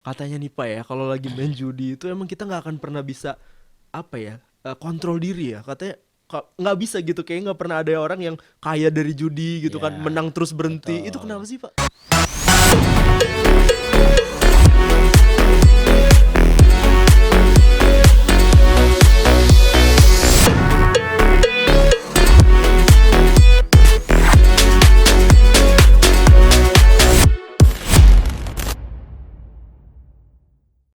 Katanya nih Pak ya, kalau lagi main judi itu emang kita nggak akan pernah bisa apa ya, kontrol diri ya. Katanya nggak bisa gitu, kayak nggak pernah ada orang yang kaya dari judi gitu kan, Iya, menang terus berhenti. Itu betul. kenapa sih Pak?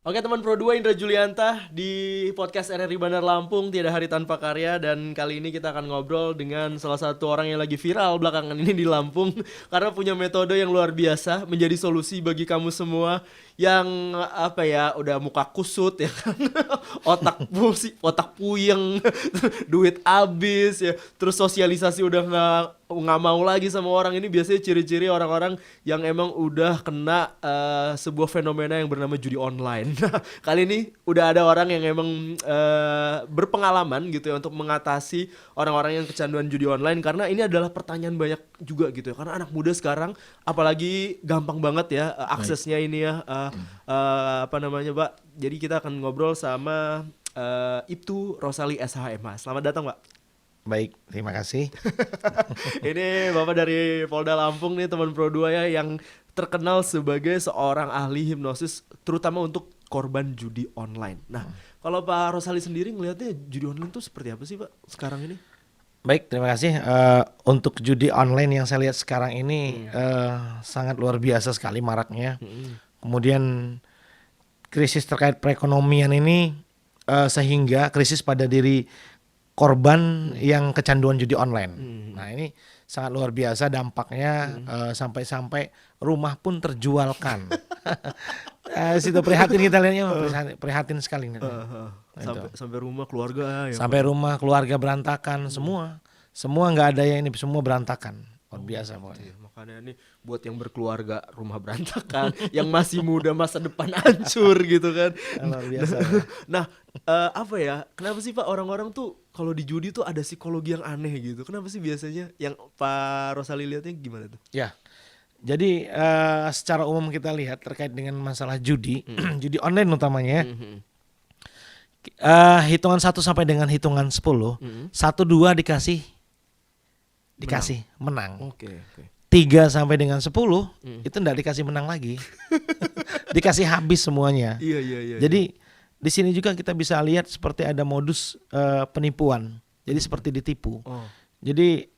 Oke teman Pro 2, Indra Julianta di podcast RRI Bandar Lampung, Tiada Hari Tanpa Karya. Dan kali ini kita akan ngobrol dengan salah satu orang yang lagi viral belakangan ini di Lampung karena punya metode yang luar biasa menjadi solusi bagi kamu semua yang apa ya, udah muka kusut ya kan, otak puyeng, duit habis ya, terus sosialisasi udah nggak mau lagi sama orang. Ini biasanya ciri-ciri orang-orang yang emang udah kena sebuah fenomena yang bernama judi online. Nah, kali ini udah ada orang yang emang berpengalaman gitu ya untuk mengatasi orang-orang yang kecanduan judi online, karena ini adalah pertanyaan banyak juga gitu ya, karena anak muda sekarang apalagi gampang banget ya Baik. aksesnya ini ya, apa namanya Pak. Jadi kita akan ngobrol sama Ibtu Rosali SHMH. Selamat datang Pak. Baik, terima kasih. Ini Bapak dari Polda Lampung nih, teman Pro 2 ya, yang terkenal sebagai seorang ahli hipnosis terutama untuk korban judi online. Nah, kalau Pak Rosali sendiri ngelihatnya judi online tuh seperti apa sih Pak sekarang ini? Baik, terima kasih. Untuk judi online yang saya lihat sekarang ini sangat luar biasa sekali maraknya. Kemudian krisis terkait perekonomian ini sehingga krisis pada diri korban yang kecanduan judi online. Nah, ini sangat luar biasa dampaknya, sampai-sampai rumah pun terjualkan. Situ prihatin kita lihatnya, prihatin sekali. Itu. Sampai rumah keluarga ya Pak. Sampai rumah keluarga berantakan, semua nggak ada yang ini, semua berantakan. Luar biasa pokoknya. Iya, makanya nih buat yang berkeluarga rumah berantakan, yang masih muda masa depan hancur gitu kan. Luar biasa. Nah, apa ya? Kenapa sih Pak orang-orang tuh kalau di judi tuh ada psikologi yang aneh gitu? Kenapa sih biasanya? Yang Pak Rosali lihatnya gimana tuh? Ya, jadi secara umum kita lihat terkait dengan masalah judi, judi online utamanya, hitungan 1 sampai dengan hitungan 10, 1, 2 dikasih menang. Oke. 3 sampai dengan 10 itu enggak dikasih menang lagi. Dikasih habis semuanya. Iya. Jadi di sini juga kita bisa lihat seperti ada modus penipuan. Jadi seperti ditipu. Oh. Jadi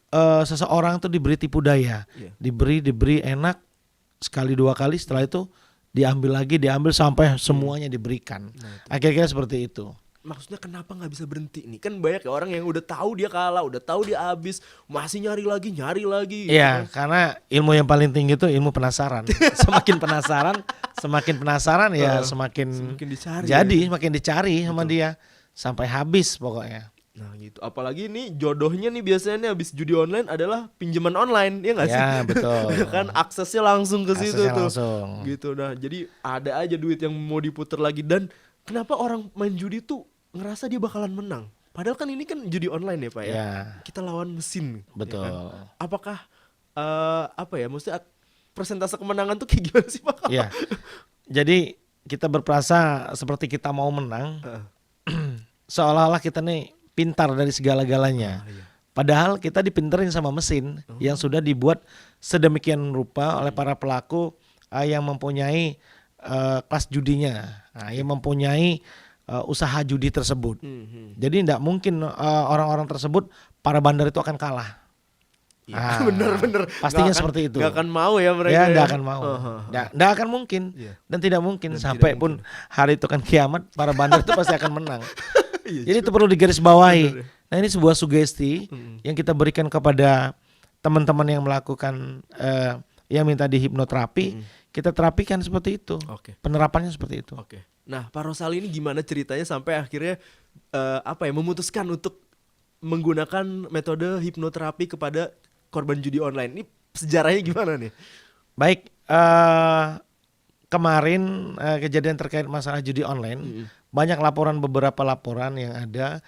seseorang tuh diberi tipu daya, Iya. diberi enak sekali 2 kali, setelah itu diambil sampai semuanya diberikan. Akhirnya seperti itu. Maksudnya kenapa nggak bisa berhenti nih? Kan banyak ya orang yang udah tahu dia kalah, udah tahu dia habis, masih nyari lagi gitu Iya, kan. karena ilmu yang paling tinggi itu ilmu penasaran. Semakin penasaran ya semakin dicari. jadi, Ya. semakin dicari sama dia sampai habis pokoknya. Nah gitu. Apalagi nih jodohnya nih biasanya nih habis judi online adalah pinjaman online, ya nggak sih? Ya, betul. Kan aksesnya langsung ke situ Aksesnya tuh. langsung. Gitu. Nah, jadi ada aja duit yang mau diputer lagi. Dan kenapa orang main judi tuh ngerasa dia bakalan menang? Padahal kan ini kan judi online ya Pak ya. Ya. Kita lawan mesin. Betul. Ya kan? Apakah apa ya? Maksudnya persentase kemenangan tuh kayak gimana sih Pak? Iya. Jadi kita berperasa seperti kita mau menang. Seolah-olah kita nih pintar dari segala-galanya. Iya. Padahal kita dipinterin sama mesin yang sudah dibuat sedemikian rupa oleh para pelaku yang mempunyai kelas judinya, yang mempunyai usaha judi tersebut. Jadi tidak mungkin orang-orang tersebut, para bandar itu akan kalah. Ya, bener. Pastinya seperti itu. Gak akan mau ya mereka. Ya, Ya. tidak akan mau. Tidak akan mungkin. Iya. Dan tidak mungkin Dan sampai tidak pun hari itu kan kiamat, para bandar itu pasti akan menang. Iya, Jadi itu perlu digarisbawahi. Bener ya. Nah, ini sebuah sugesti yang kita berikan kepada teman-teman yang melakukan yang minta dihipnoterapi, kita terapikan seperti itu. Oke. Penerapannya seperti itu. Oke. Nah, Pak Rosali ini gimana ceritanya sampai akhirnya memutuskan untuk menggunakan metode hipnoterapi kepada korban judi online? Ini sejarahnya gimana nih? Baik, kemarin kejadian terkait masalah judi online, banyak beberapa laporan yang ada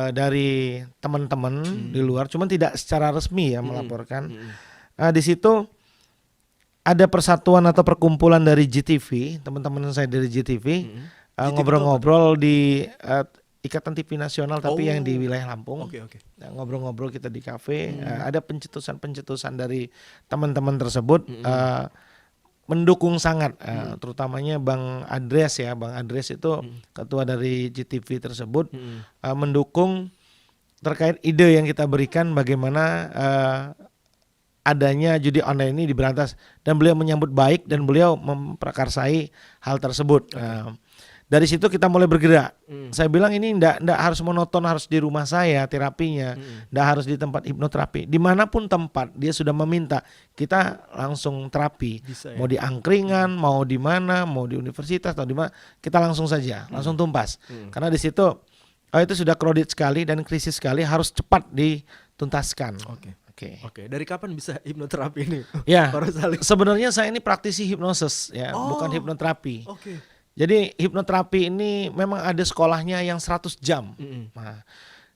dari teman-teman di luar, cuman tidak secara resmi ya melaporkan. Di situ ada persatuan atau perkumpulan dari GTV, teman-teman saya dari GTV, ngobrol-ngobrol di Ikatan TV Nasional tapi yang di wilayah Lampung. Oke. Nah, ngobrol-ngobrol kita di kafe, ada pencetusan dari teman-teman tersebut, mendukung sangat, terutamanya Bang Andreas ya, Bang Andreas itu ketua dari GTV tersebut, mendukung terkait ide yang kita berikan bagaimana adanya judi online ini diberantas, dan beliau menyambut baik dan beliau memprakarsai hal tersebut. Dari situ kita mulai bergerak. Saya bilang ini ndak harus monoton, harus di rumah saya terapinya, ndak harus di tempat hipnoterapi. Dimanapun tempat dia sudah meminta, kita langsung terapi. Bisa, ya? Mau di angkringan, mau di mana, mau di universitas atau di mana, kita langsung saja, langsung tumpas. Karena di situ itu sudah crowded sekali dan krisis sekali, harus cepat dituntaskan. Oke. Dari kapan bisa hipnoterapi ini? Ya, Pak Rosali? sebenarnya saya ini praktisi hipnosis ya, bukan hipnoterapi. Oke. Jadi hipnoterapi ini memang ada sekolahnya yang 100 jam. Nah,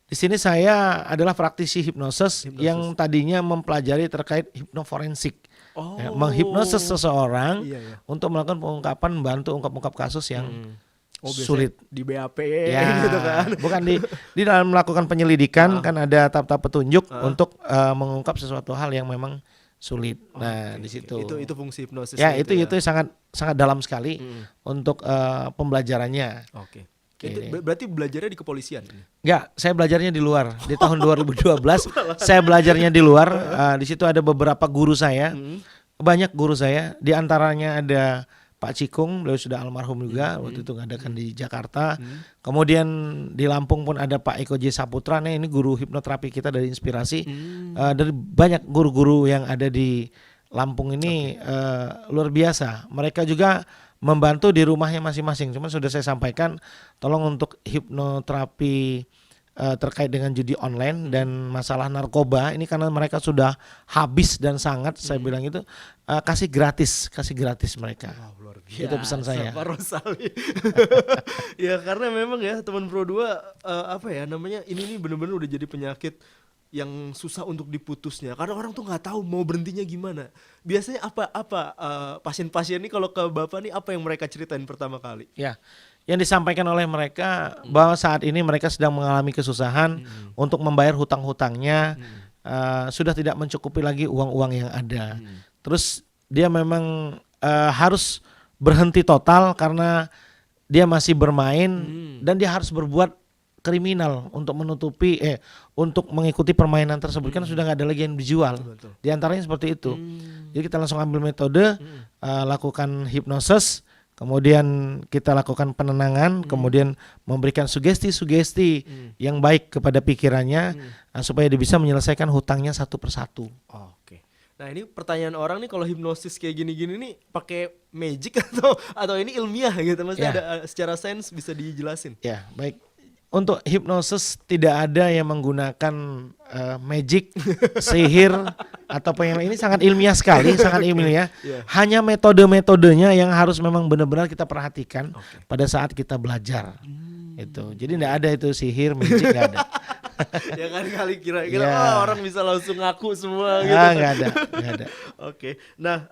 di sini saya adalah praktisi hipnosis yang tadinya mempelajari terkait hipnoforensik. Ya, menghipnosis seseorang untuk melakukan pengungkapan, bantu ungkap-ungkap kasus yang sulit di BAP ya, gitu kan. Bukan di dalam melakukan penyelidikan kan ada tahap-tahap petunjuk untuk mengungkap sesuatu hal yang memang sulit. Nah, di situ. Itu fungsi hipnosis. Ya, itu sangat dalam sekali untuk pembelajarannya. Oke. Itu berarti belajarnya di kepolisian? Enggak, saya belajarnya di luar. Di tahun 2012 saya belajarnya di luar. Di situ ada beberapa guru saya. Banyak guru saya, di antaranya ada Pak Cikung, beliau sudah almarhum juga, waktu itu ngadakan di Jakarta. Kemudian di Lampung pun ada Pak Eko J. Saputra, nih ini guru hipnoterapi kita dari Inspirasi. Dari banyak guru-guru yang ada di Lampung ini luar biasa. Mereka juga membantu di rumahnya masing-masing. Cuman sudah saya sampaikan, tolong untuk hipnoterapi terkait dengan judi online dan masalah narkoba ini, karena mereka sudah habis dan sangat, saya bilang itu kasih gratis mereka. Luar biasa, itu pesan saya, Pak Rosali. Ya karena memang ya teman Pro 2 apa ya namanya, ini benar-benar udah jadi penyakit yang susah untuk diputusnya, karena orang tuh nggak tahu mau berhentinya gimana. Biasanya apa pasien-pasien ini kalau ke Bapak nih apa yang mereka ceritain pertama kali? Ya, yang disampaikan oleh mereka bahwa saat ini mereka sedang mengalami kesusahan untuk membayar hutang-hutangnya, sudah tidak mencukupi lagi uang-uang yang ada. Terus dia memang harus berhenti total karena dia masih bermain dan dia harus berbuat kriminal untuk menutupi untuk mengikuti permainan tersebut, kan sudah nggak ada lagi yang dijual. Di antaranya seperti itu. Jadi kita langsung ambil metode, lakukan hipnosis, kemudian kita lakukan penenangan, kemudian memberikan sugesti-sugesti yang baik kepada pikirannya, supaya dia bisa menyelesaikan hutangnya satu persatu. Oke. Nah ini pertanyaan orang nih, kalau hipnosis kayak gini-gini nih pakai magic atau ini ilmiah gitu, maksudnya ada secara sains bisa dijelasin? Ya, baik. Untuk hipnosis tidak ada yang menggunakan magic, sihir atau apa yang lain. Ini sangat ilmiah sekali, sangat ilmiah. Hanya metode-metodenya yang harus memang benar-benar kita perhatikan pada saat kita belajar. Itu. Jadi tidak ada itu sihir, magic, nggak ada. Ya kan, kali kira-kira orang bisa langsung ngaku semua gitu. Nggak ada. Oke. Nah,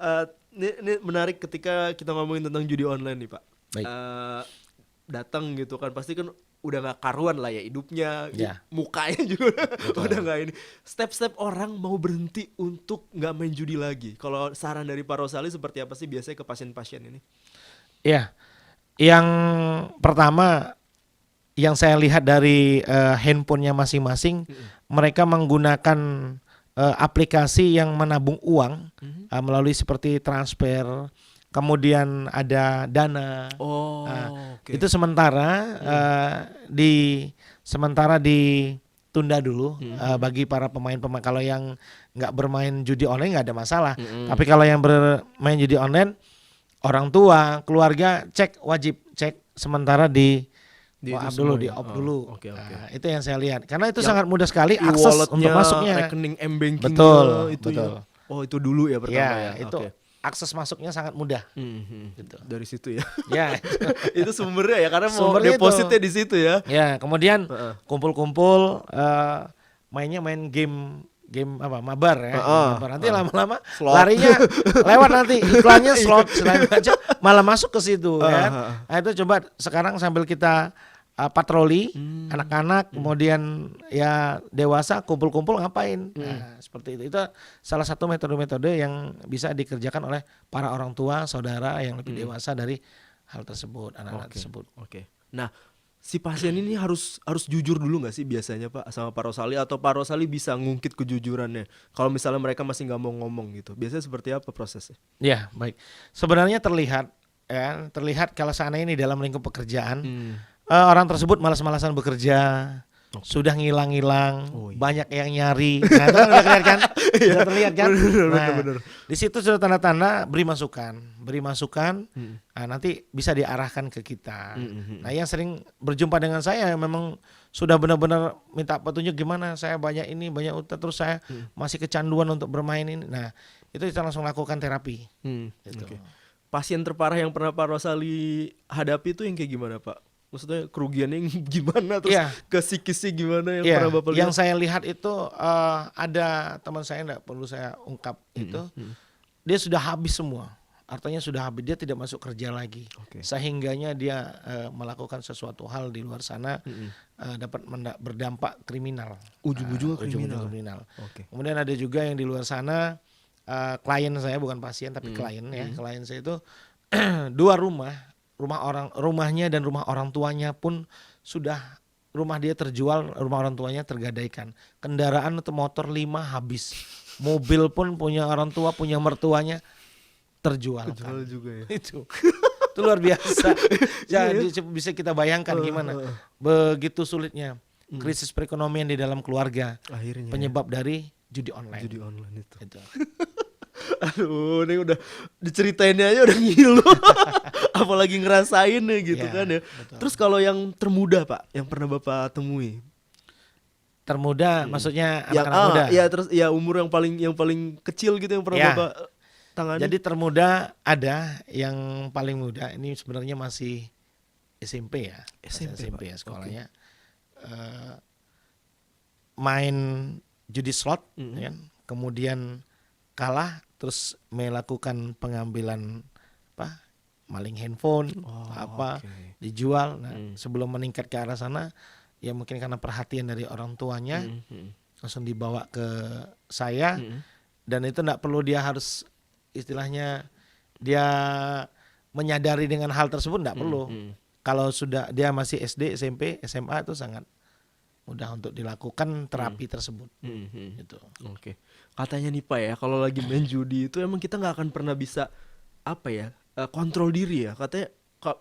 ini menarik ketika kita ngomongin tentang judi online nih Pak. Baik. Datang gitu kan, pasti kan udah gak karuan lah ya hidupnya, mukanya juga udah gak ini. Step-step orang mau berhenti untuk gak main judi lagi, kalau saran dari Pak Rosali seperti apa sih biasanya ke pasien-pasien ini? Ya, yang pertama yang saya lihat dari handphonenya masing-masing, mereka menggunakan aplikasi yang menabung uang melalui seperti transfer, kemudian ada Dana. Itu sementara sementara ditunda dulu bagi para pemain-pemain. Kalau yang nggak bermain judi online nggak ada masalah. Tapi kalau yang bermain judi online, orang tua, keluarga wajib cek sementara di off dulu. Itu yang saya lihat. Karena itu sangat mudah sekali akses untuk masuknya. Rekening M-banking. Betul. Itu dulu ya pertama ya. Itu akses masuknya sangat mudah. Gitu. Dari situ ya. Ya. Itu sumbernya ya, karena mau depositnya di situ ya. Ya, kemudian kumpul-kumpul, mainnya main game game apa mabar ya. Mabar. Nanti lama-lama Slot. larinya lewat nanti iklannya slot selain aja malah masuk ke situ kan. Nah itu coba sekarang sambil kita patroli anak-anak kemudian ya dewasa kumpul-kumpul ngapain. Nah, seperti itu. Itu salah satu metode-metode yang bisa dikerjakan oleh para orang tua, saudara yang lebih dewasa dari hal tersebut, anak-anak tersebut. Oke. Nah, si pasien ini harus jujur dulu nggak sih biasanya Pak sama Pak Rosali, atau Pak Rosali bisa ngungkit kejujurannya kalau misalnya mereka masih nggak mau ngomong gitu? Biasanya seperti apa prosesnya? Ya, baik. Sebenarnya terlihat kalau seandainya ini dalam lingkup pekerjaan, orang tersebut malas-malasan bekerja, sudah ngilang-ngilang, banyak yang nyari. Nah, itu kan udah kelihatan kan? Sudah terlihat kan? Bener. Di situ sudah tanda-tanda beri masukan. Nah, nanti bisa diarahkan ke kita. Nah, yang sering berjumpa dengan saya memang sudah benar-benar minta petunjuk gimana, saya banyak ini, banyak utang, terus saya masih kecanduan untuk bermain ini. Nah, itu kita langsung lakukan terapi. Gitu. Okay. Pasien terparah yang pernah Pak Rosali hadapi itu yang kayak gimana Pak? Maksudnya kerugiannya yang gimana, terus ke psikisnya gimana yang pernah Bapak lihat? Yang saya lihat itu ada teman saya, enggak perlu saya ungkap itu, dia sudah habis semua. Artinya sudah habis, dia tidak masuk kerja lagi. Sehingganya dia melakukan sesuatu hal di luar sana dapat berdampak kriminal. Ujung-ujungnya kriminal. Kemudian ada juga yang di luar sana, klien saya bukan pasien tapi klien ya. Klien saya itu 2 rumahnya dan rumah orang tuanya pun sudah, rumah dia terjual, rumah orang tuanya tergadaikan. Kendaraan atau motor 5 habis. Mobil pun punya orang tua, punya mertuanya terjual juga ya. Itu luar biasa. Jadi bisa kita bayangkan gimana begitu sulitnya krisis perekonomian di dalam keluarga. Akhirnya penyebab dari judi online. Judi online itu. Aduh, ini udah diceritainnya aja udah ngilu. Apalagi ngerasain gitu kan ya. Betul. Terus kalau yang termuda Pak, yang pernah Bapak temui? Termuda maksudnya anak-anak muda? Iya, terus ya umur yang paling kecil gitu yang pernah Bapak tangani. Jadi termuda ada yang paling muda, ini sebenarnya masih SMP ya. SMP ya sekolahnya. Main judi slot kan. Kemudian kalah, terus melakukan pengambilan maling handphone dijual. Nah, sebelum meningkat ke arah sana ya mungkin karena perhatian dari orang tuanya langsung dibawa ke saya. Dan itu enggak perlu dia harus istilahnya dia menyadari dengan hal tersebut, enggak perlu. Kalau sudah dia masih SD, SMP, SMA itu sangat mudah untuk dilakukan terapi tersebut. Gitu. Katanya nih Pak ya, kalau lagi main judi itu emang kita nggak akan pernah bisa kontrol diri ya. Katanya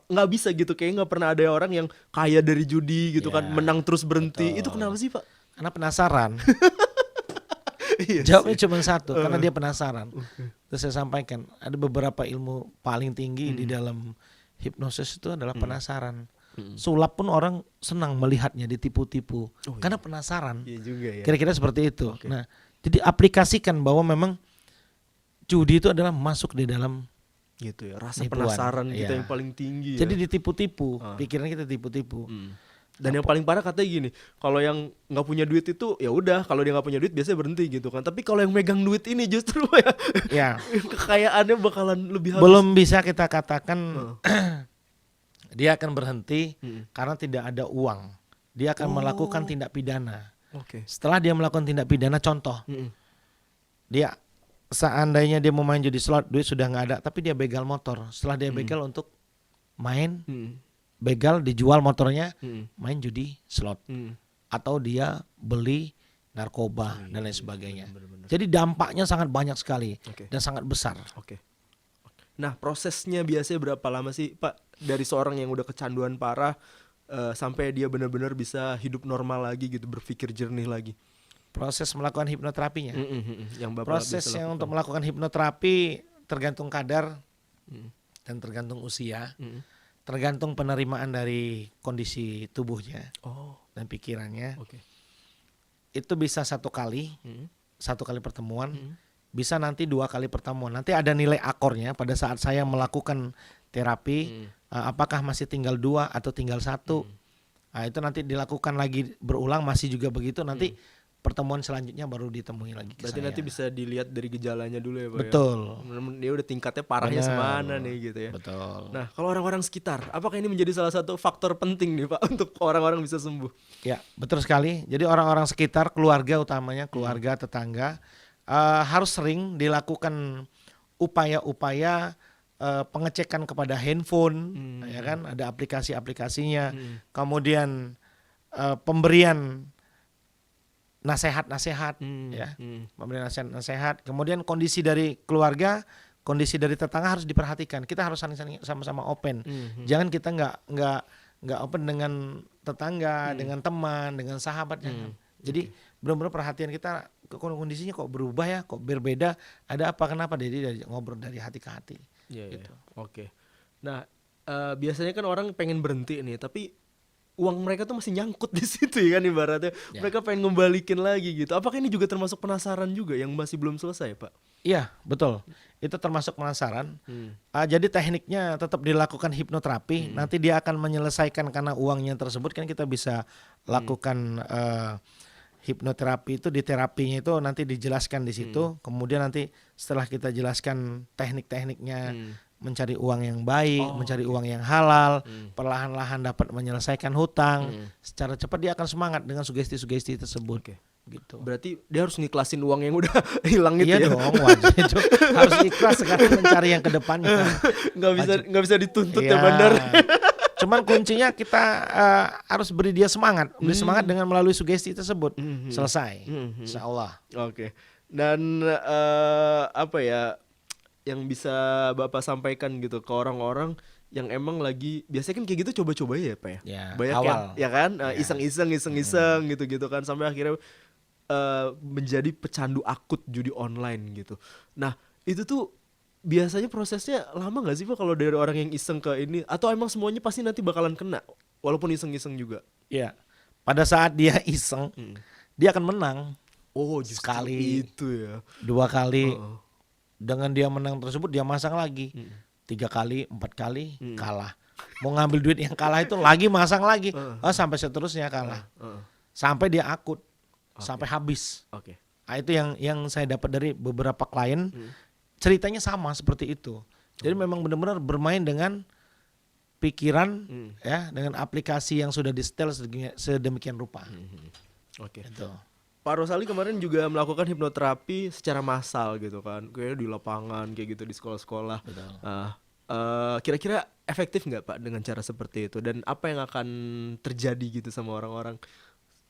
nggak bisa gitu, kayak nggak pernah ada orang yang kaya dari judi gitu kan, menang terus berhenti. Betul. Itu kenapa sih Pak? Karena penasaran. Jawabnya cuma satu, karena dia penasaran. Terus saya sampaikan, ada beberapa ilmu paling tinggi di dalam hipnosis itu adalah penasaran. Sulap pun orang senang melihatnya ditipu-tipu karena penasaran. Iya juga ya. Kira-kira seperti itu. Nah, jadi aplikasikan bahwa memang judi itu adalah masuk di dalam gitu ya, rasa penasaran kita yang paling tinggi. Jadi ditipu-tipu, pikiran kita ditipu-tipu. Dan yang paling parah katanya gini, kalau yang nggak punya duit itu ya udah, kalau dia nggak punya duit biasanya berhenti gitu kan. Tapi kalau yang megang duit ini justru ya kekayaannya bakalan lebih habis. Belum bisa kita katakan dia akan berhenti karena tidak ada uang. Dia akan melakukan tindak pidana. Setelah dia melakukan tindak pidana, contoh, dia seandainya dia mau main judi slot, duit sudah nggak ada, tapi dia begal motor. Setelah dia begal untuk main, begal dijual motornya, main judi slot, atau dia beli narkoba dan lain sebagainya. Jadi dampaknya sangat banyak sekali dan sangat besar. Nah, prosesnya biasanya berapa lama sih Pak, dari seorang yang udah kecanduan parah sampai dia benar-benar bisa hidup normal lagi gitu, berpikir jernih lagi? Proses melakukan hipnoterapinya. Yang prosesnya untuk melakukan hipnoterapi tergantung kadar dan tergantung usia, tergantung penerimaan dari kondisi tubuhnya dan pikirannya. Itu bisa 1 kali, 1 kali pertemuan, bisa nanti 2 kali pertemuan. Nanti ada nilai akornya pada saat saya melakukan terapi, apakah masih tinggal 2 atau tinggal 1. Nah, itu nanti dilakukan lagi berulang, masih juga begitu. Nanti pertemuan selanjutnya baru ditemui lagi ke Berarti saya. nanti bisa dilihat dari gejalanya dulu ya Pak Betul. ya. Dia udah tingkatnya parahnya Benar. semana nih gitu ya. Betul. Nah kalau orang-orang sekitar, apakah ini menjadi salah satu faktor penting nih Pak untuk orang-orang bisa sembuh? Ya, betul sekali. Jadi orang-orang sekitar, keluarga utamanya, keluarga, tetangga, harus sering dilakukan upaya-upaya pengecekan kepada handphone, ya kan, ada aplikasi-aplikasinya. Kemudian pemberian nasihat-nasihat, ya, pemberian nasihat-nasihat. Kemudian kondisi dari keluarga, kondisi dari tetangga harus diperhatikan. Kita harus saling sama-sama open. Jangan kita nggak open dengan tetangga, dengan teman, dengan sahabat. Jadi benar-benar perhatian kita, kondisinya kok berubah ya, kok berbeda, ada apa, kenapa? Jadi dari ngobrol dari hati ke hati. Gitu. Oke. Nah biasanya kan orang pengen berhenti nih, tapi uang mereka tuh masih nyangkut di situ ya kan ibaratnya. Mereka pengen ngembalikin lagi gitu. Apakah ini juga termasuk penasaran juga yang masih belum selesai Pak? Iya, betul. Itu termasuk penasaran. Jadi tekniknya tetap dilakukan hipnoterapi. Nanti dia akan menyelesaikan karena uangnya tersebut kan kita bisa lakukan hipnoterapi itu, di terapinya itu nanti dijelaskan di situ. Kemudian nanti setelah kita jelaskan teknik-tekniknya, mencari uang yang baik, mencari uang yang halal, perlahan-lahan dapat menyelesaikan hutang. Secara cepat dia akan semangat dengan sugesti-sugesti tersebut. Gitu. Berarti dia harus ngiklasin uang yang udah hilang itu iya ya? Iya dong, wajib itu harus ikhlas sekarang mencari yang kedepannya. Nggak bisa dituntut ya bandar. Cuman kuncinya kita harus beri dia semangat, beri semangat dengan melalui sugesti tersebut. Selesai, insya Allah. Oke. Dan apa ya yang bisa Bapak sampaikan gitu ke orang-orang yang emang lagi biasanya kan kayak gitu coba-coba ya Pak ya? Ya, banyak awal. ya kan iseng-iseng gitu kan sampai akhirnya menjadi pecandu akut judi online gitu. Nah itu tuh biasanya prosesnya lama nggak sih Pak kalau dari orang yang iseng ke ini, atau emang semuanya pasti nanti bakalan kena walaupun iseng-iseng juga? Ya, pada saat dia iseng dia akan menang. Oh justru sekali itu ya. 2 kali. Dengan dia menang tersebut dia masang lagi 3 kali, 4 kali kalah. Mau ngambil duit yang kalah itu lagi masang lagi, sampai seterusnya kalah, sampai dia akut, sampai habis. Nah, itu yang saya dapat dari beberapa klien, ceritanya sama seperti itu. Jadi memang benar-benar bermain dengan pikiran, ya, dengan aplikasi yang sudah di-setel sedemikian rupa. Itu. Pak Rosali kemarin juga melakukan hipnoterapi secara massal gitu kan, kayaknya di lapangan kayak gitu di sekolah-sekolah. Kira-kira efektif nggak Pak dengan cara seperti itu, dan apa yang akan terjadi gitu sama orang-orang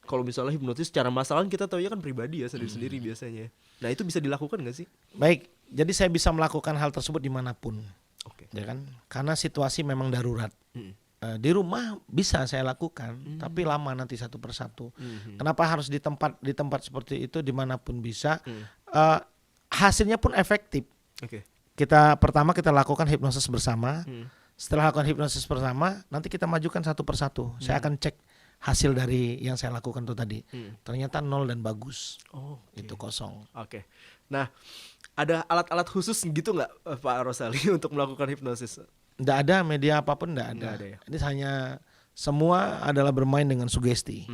kalau misalnya hipnotis secara massal? Kita tahu ya kan pribadi ya, sendiri-sendiri biasanya. Nah itu bisa dilakukan nggak sih? Baik, jadi saya bisa melakukan hal tersebut dimanapun, ya kan? Karena situasi memang darurat. Di rumah bisa saya lakukan, tapi lama nanti satu persatu. Kenapa harus di tempat seperti itu, dimanapun bisa. Hasilnya pun efektif. Pertama kita lakukan hipnosis bersama. Setelah lakukan hipnosis bersama, nanti kita majukan satu persatu. Saya akan cek hasil dari yang saya lakukan itu tadi. Ternyata 0 dan bagus. Itu kosong. Nah, ada alat-alat khusus gitu nggak Pak Rosali untuk melakukan hipnosis? Nggak ada, media apapun nggak ada ya? Ini hanya semua adalah bermain dengan sugesti.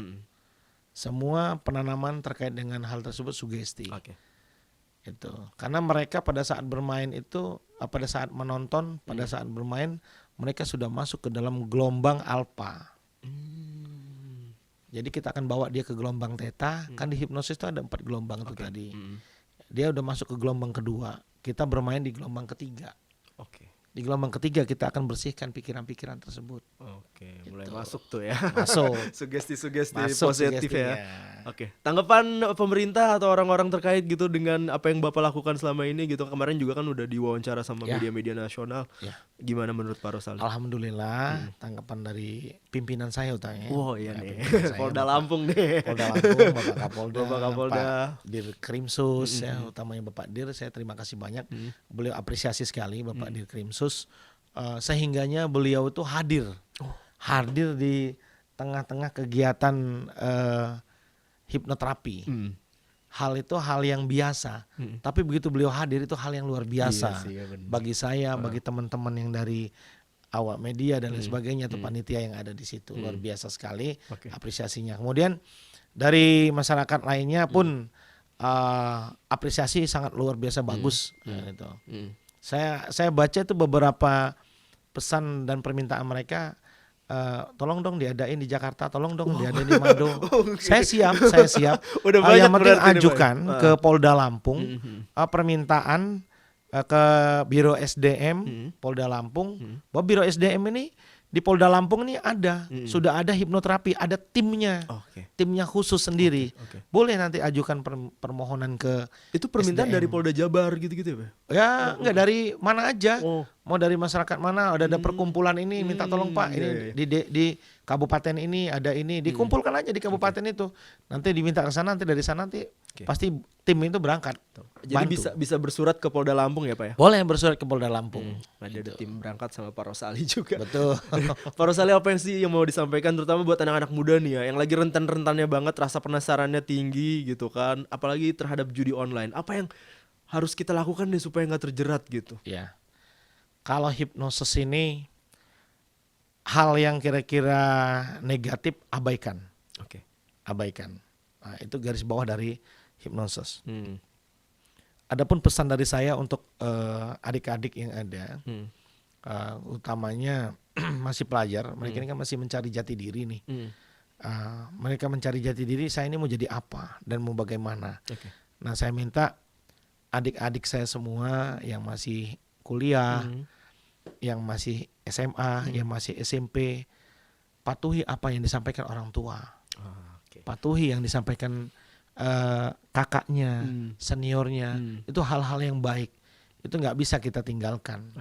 Semua penanaman terkait dengan hal tersebut sugesti. Itu karena mereka pada saat bermain itu, pada saat menonton, pada saat bermain, mereka sudah masuk ke dalam gelombang alfa. Jadi kita akan bawa dia ke gelombang theta. Kan di hipnosis itu ada 4 gelombang itu tadi. Dia udah masuk ke gelombang kedua. Kita bermain di gelombang ketiga. Di gelombang ketiga kita akan bersihkan pikiran-pikiran tersebut. Mulai masuk tuh ya. Masuk. Sugesti-sugesti positif ya. Tanggapan pemerintah atau orang-orang terkait gitu dengan apa yang Bapak lakukan selama ini gitu. Kemarin juga kan udah diwawancara sama media-media nasional. Gimana menurut Pak Rosali? Alhamdulillah, tanggapan dari pimpinan saya utangnya. Nih. Polda Lampung nih. Polda Lampung, Bapak Kapolda, Pak Kapolda. Dir Krimsus, ya, utamanya Bapak Dir, saya terima kasih banyak. Beliau apresiasi sekali Bapak Dir Krimsus. Sehingganya beliau itu hadir di tengah-tengah kegiatan hipnoterapi. Hal itu hal yang biasa, tapi begitu beliau hadir itu hal yang luar biasa. Bagi saya, bagi teman-teman yang dari awak media dan lain sebagainya atau panitia yang ada di situ. Luar biasa sekali apresiasinya. Kemudian dari masyarakat lainnya pun apresiasi sangat luar biasa bagus. Gitu. Saya baca itu beberapa pesan dan permintaan mereka. Tolong dong diadain di Jakarta, tolong dong diadain di Manado. Saya siap. Udah banyak yang penting berarti ini, ajukan ke Polda Lampung permintaan ke Biro SDM Polda Lampung bahwa Biro SDM ini di Polda Lampung ini sudah ada hipnoterapi, ada timnya, timnya khusus sendiri. Boleh nanti ajukan permohonan ke Itu permintaan SDM. dari Polda Jabar gitu-gitu ya Pak? Ya enggak dari mana aja, mau dari masyarakat mana, ada perkumpulan ini minta tolong Pak, ini di kabupaten ini ada ini, dikumpulkan aja di kabupaten itu, nanti diminta ke sana, nanti dari sana nanti pasti tim itu berangkat. Jadi bisa bersurat ke Polda Lampung ya Pak ya? Boleh bersurat ke Polda Lampung. Ada tim berangkat sama Pak Rosali juga. Betul. Pak Rosali apa yang sih yang mau disampaikan terutama buat anak-anak muda nih ya, yang lagi rentan-rentannya banget, rasa penasarannya tinggi gitu kan, apalagi terhadap judi online. Apa yang harus kita lakukan nih supaya nggak terjerat gitu? Ya, kalau hipnosis ini hal yang kira-kira negatif abaikan. Abaikan. Nah, itu garis bawah dari hipnosis. Adapun pesan dari saya untuk adik-adik yang ada, utamanya masih pelajar, mereka ini kan masih mencari jati diri nih. Mereka mencari jati diri, saya ini mau jadi apa dan mau bagaimana. Nah, saya minta adik-adik saya semua yang masih kuliah, yang masih SMA, yang masih SMP, patuhi apa yang disampaikan orang tua. Patuhi yang disampaikan kakaknya, seniornya. Itu hal-hal yang baik. Itu nggak bisa kita tinggalkan.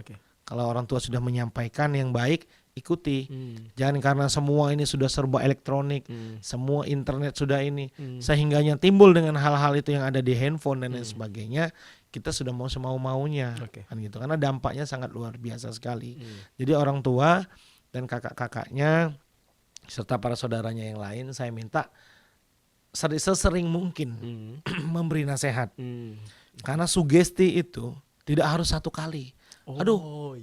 Kalau orang tua sudah menyampaikan yang baik, ikuti. Jangan karena semua ini sudah serba elektronik, semua internet sudah ini, sehingganya timbul dengan hal-hal itu yang ada di handphone dan lain sebagainya, kita sudah mau semau-maunya, kan gitu. Karena dampaknya sangat luar biasa sekali. Jadi orang tua dan kakak-kakaknya serta para saudaranya yang lain, saya minta sesering mungkin memberi nasihat. Karena sugesti itu tidak harus satu kali.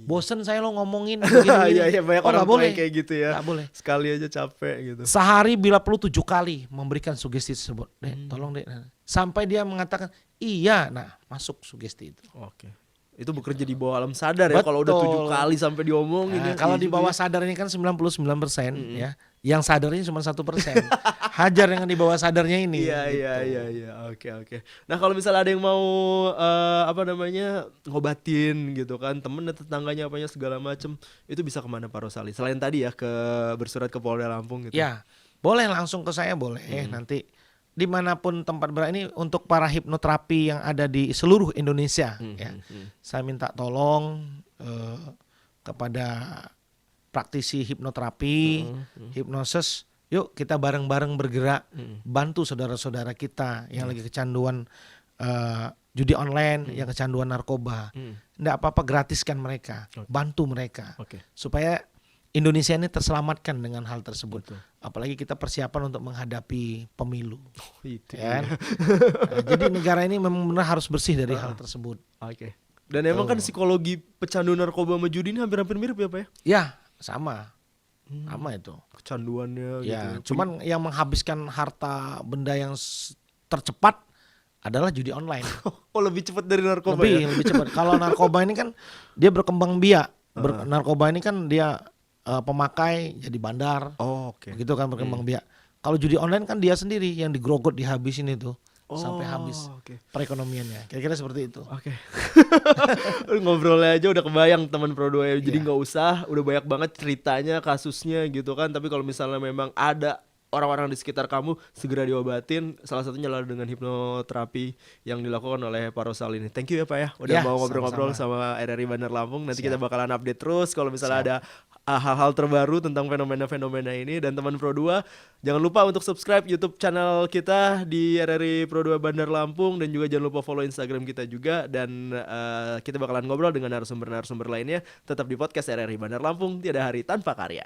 Bosen saya lo ngomongin begini. Iya, banyak orang tua yang kayak gitu ya. Gak boleh. Sekali aja capek gitu. Sehari bila perlu 7 kali memberikan sugesti tersebut. Dek, tolong dek. Sampai dia mengatakan iya, nah masuk sugesti itu. Itu bekerja di bawah alam sadar ya. Kalau udah 7 kali sampai diomongin. Nah, kalau di bawah sadar ini kan 99% ya. Yang sadarnya cuma 1%. Hajar yang di bawah sadarnya ini. Iya. Oke. Nah, kalau misalnya ada yang mau ngobatin gitu kan, temen dan tetangganya apanya segala macem, itu bisa kemana Pak Rosali? Selain tadi ya bersurat ke Polda Lampung gitu. Ya, boleh langsung ke saya boleh. Nanti dimanapun tempat berada ini untuk para hipnoterapi yang ada di seluruh Indonesia ya. Saya minta tolong kepada praktisi hipnoterapi, hipnosis, yuk kita bareng-bareng bergerak, bantu saudara-saudara kita yang lagi kecanduan judi online, yang kecanduan narkoba. Nggak apa-apa, gratiskan mereka, bantu mereka, supaya Indonesia ini terselamatkan dengan hal tersebut. Apalagi kita persiapan untuk menghadapi pemilu. Kan? Nah, jadi negara ini memang benar harus bersih dari hal tersebut. Dan emang kan psikologi pecandu narkoba sama judi ini hampir-hampir mirip ya Pak ya? Ya, sama itu. Kecanduannya Ya, gitu. cuman yang menghabiskan harta benda yang tercepat adalah judi online. Lebih cepat dari narkoba Lebih cepat. Kalau narkoba ini kan dia berkembang biak. Narkoba ini kan dia pemakai jadi bandar. Begitu kan berkembang biak. Kalau judi online kan dia sendiri yang digrogot, dihabisin itu. Sampai habis perekonomiannya. Kira-kira seperti itu. Ngobrolnya aja udah kebayang teman Pro 2 ya. Jadi nggak usah, udah banyak banget ceritanya, kasusnya gitu kan. Tapi kalau misalnya memang ada orang-orang di sekitar kamu, segera diobatin. Salah satunya adalah dengan hipnoterapi yang dilakukan oleh Pak Rosali ini. Thank you ya Pak ya, udah mau ngobrol-ngobrol sama RRI Bandar Lampung. Nanti kita bakalan update terus kalau misalnya ada hal-hal terbaru tentang fenomena-fenomena ini. Dan teman Pro 2, jangan lupa untuk subscribe YouTube channel kita di RRI Pro 2 Bandar Lampung. Dan juga jangan lupa follow Instagram kita juga. Dan kita bakalan ngobrol dengan narasumber-narasumber lainnya. Tetap di podcast RRI Bandar Lampung, tiada hari tanpa karya.